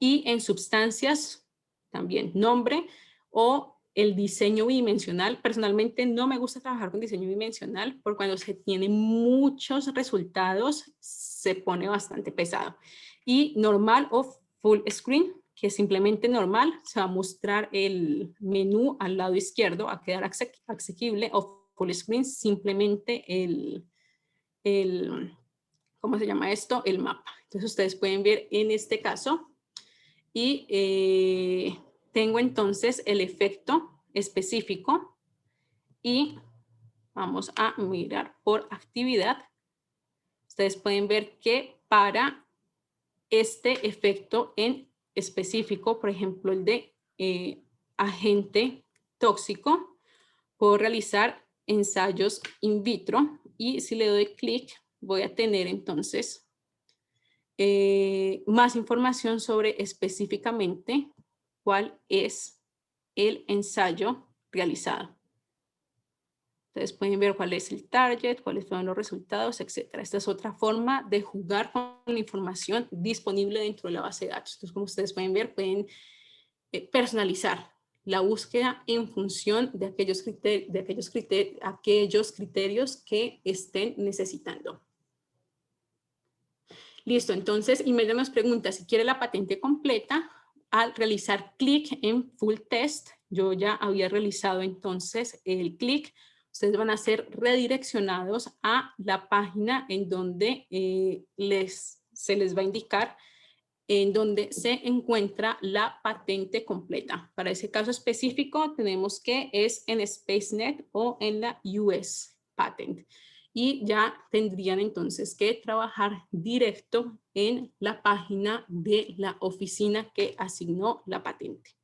Y en sustancias, también nombre o el diseño bidimensional. Personalmente no me gusta trabajar con diseño bidimensional porque cuando se tienen muchos resultados se pone bastante pesado. Y normal o full screen, que es simplemente normal, se va a mostrar el menú al lado izquierdo, va a quedar asequible, o full screen, simplemente ¿cómo se llama esto? El mapa. Entonces ustedes pueden ver en este caso, y tengo entonces el efecto específico y vamos a mirar por actividad. Ustedes pueden ver que para este efecto en específico, por ejemplo, el de agente tóxico, puedo realizar ensayos in vitro y si le doy clic voy a tener entonces más información sobre específicamente cuál es el ensayo realizado. Ustedes pueden ver cuál es el target, cuáles fueron los resultados, etc. Esta es otra forma de jugar con la información disponible dentro de la base de datos. Entonces, como ustedes pueden ver, pueden personalizar la búsqueda en función de aquellos criterios que estén necesitando. Listo, entonces Imelda nos pregunta si quiere la patente completa. Al realizar clic en Full Test, yo ya había realizado entonces el clic. Ustedes van a ser redireccionados a la página en donde se les va a indicar en donde se encuentra la patente completa. Para ese caso específico tenemos que es en SpaceNet o en la US Patent. Y ya tendrían entonces que trabajar directo en la página de la oficina que asignó la patente.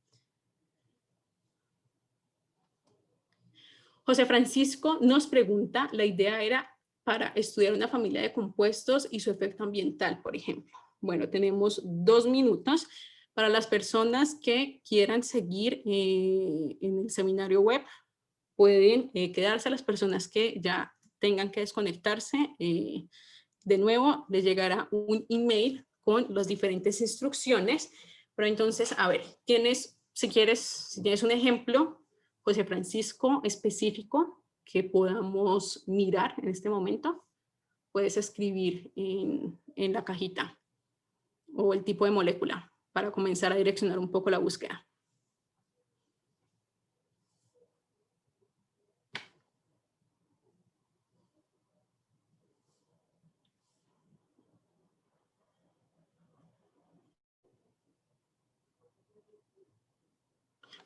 José Francisco nos pregunta, la idea era para estudiar una familia de compuestos y su efecto ambiental, por ejemplo. Bueno, tenemos 2 minutos para las personas que quieran seguir en el seminario web. Pueden quedarse. Las personas que ya tengan que desconectarse, de nuevo les llegará un email con las diferentes instrucciones. Pero entonces, a ver, si tienes un ejemplo, José Francisco, específico que podamos mirar en este momento, puedes escribir en la cajita o el tipo de molécula para comenzar a direccionar un poco la búsqueda.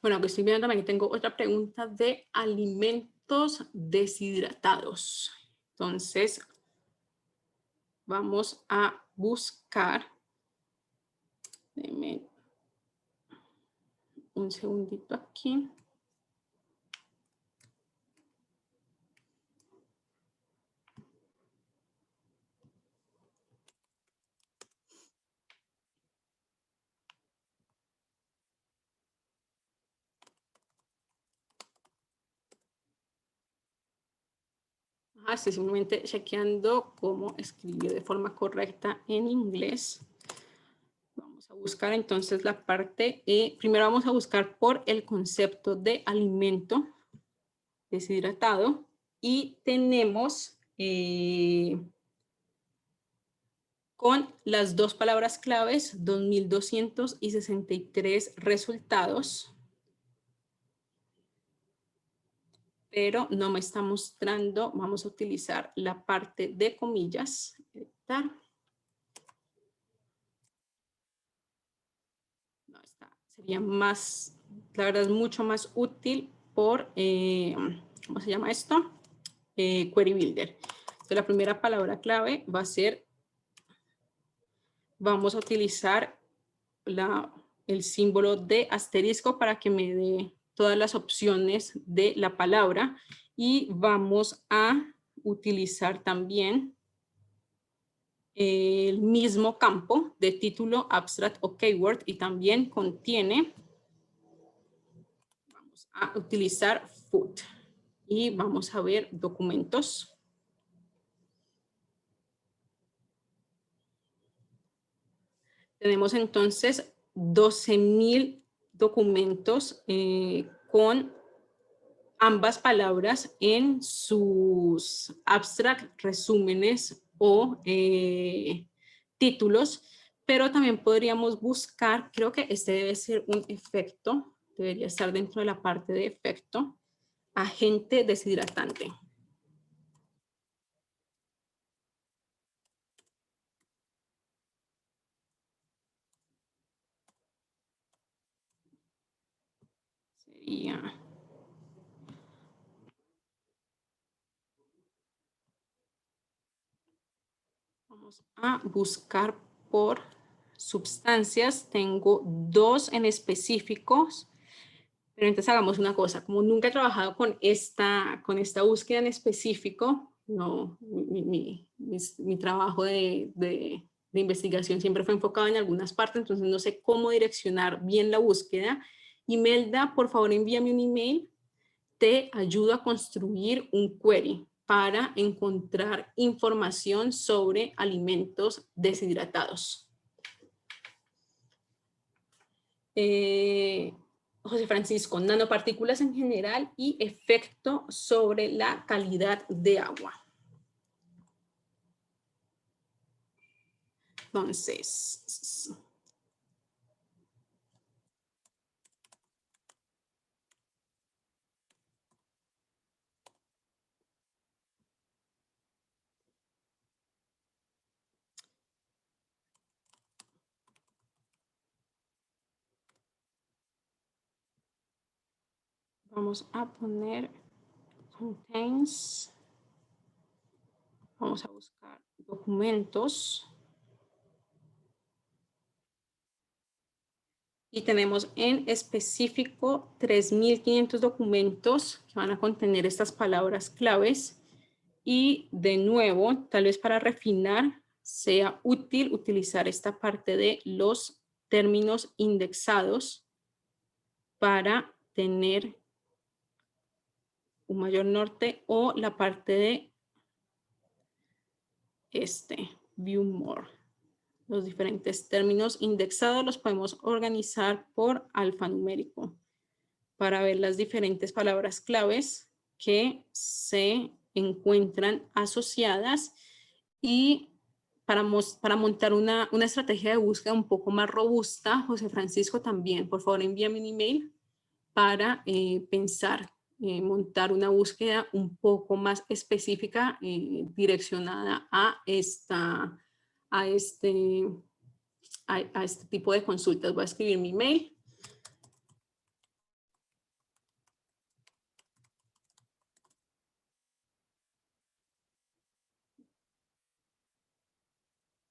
Bueno, que estoy viendo también, tengo otra pregunta de alimentos deshidratados. Entonces, vamos a buscar. Denme un segundito aquí. Estoy simplemente chequeando cómo escribir de forma correcta en inglés. Vamos a buscar entonces la parte, primero vamos a buscar por el concepto de alimento deshidratado y tenemos con las dos palabras claves 2263 resultados, pero no me está mostrando. Vamos a utilizar la parte de comillas. Editar. No, sería más, la verdad es mucho más útil por, ¿cómo se llama esto? Query Builder. Entonces, la primera palabra clave va a ser, vamos a utilizar el símbolo de asterisco para que me dé todas las opciones de la palabra y vamos a utilizar también el mismo campo de título, abstract o keyword, y también contiene, vamos a utilizar food y vamos a ver documentos. Tenemos entonces 12,000 documentos con ambas palabras en sus abstract, resúmenes o títulos, pero también podríamos buscar, creo que este debe ser un efecto, debería estar dentro de la parte de efecto, agente deshidratante. Sería... Vamos a buscar por sustancias. Tengo 2 en específicos. Pero entonces hagamos una cosa. Como nunca he trabajado con esta búsqueda en específico, no, mi trabajo de investigación siempre fue enfocado en algunas partes, entonces no sé cómo direccionar bien la búsqueda. Imelda, por favor, envíame un email. Te ayudo a construir un query para encontrar información sobre alimentos deshidratados. José Francisco, nanopartículas en general y efecto sobre la calidad de agua. Entonces, vamos a poner contains, vamos a buscar documentos. Y tenemos en específico 3,500 documentos que van a contener estas palabras claves. Y de nuevo, tal vez para refinar, sea útil utilizar esta parte de los términos indexados para tener un mayor norte, o la parte de view more. Los diferentes términos indexados los podemos organizar por alfanumérico para ver las diferentes palabras claves que se encuentran asociadas, y para montar una estrategia de búsqueda un poco más robusta. José Francisco, también, por favor, envíame un email para pensar, montar una búsqueda un poco más específica direccionada a este tipo de consultas. Voy a escribir mi email.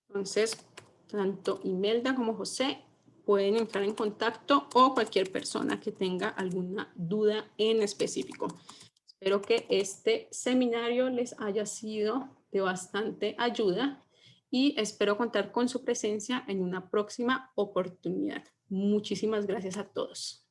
Entonces, tanto Imelda como José pueden entrar en contacto, o cualquier persona que tenga alguna duda en específico. Espero que este seminario les haya sido de bastante ayuda y espero contar con su presencia en una próxima oportunidad. Muchísimas gracias a todos.